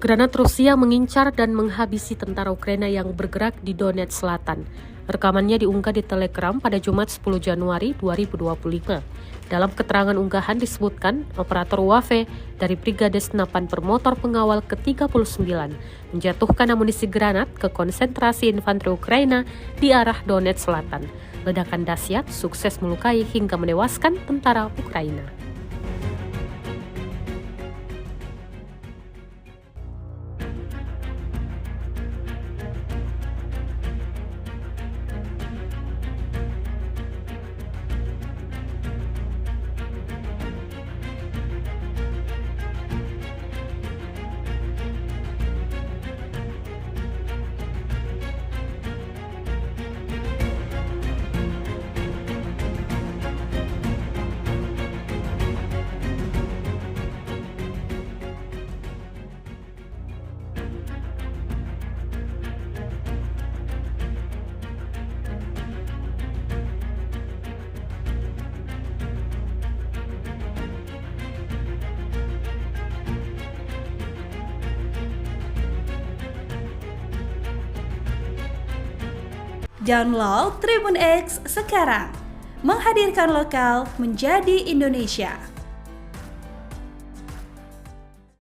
Granat Rusia mengincar dan menghabisi tentara Ukraina yang bergerak di Donetsk Selatan. Rekamannya diunggah di Telegram pada Jumat 10 Januari 2025. Dalam keterangan unggahan disebutkan, operator WAFE dari Brigade Senapan Bermotor Pengawal ke-39 menjatuhkan amunisi granat ke konsentrasi infanteri Ukraina di arah Donetsk Selatan. Ledakan dahsyat sukses melukai hingga menewaskan tentara Ukraina. Download Tribun X sekarang, menghadirkan lokal menjadi Indonesia.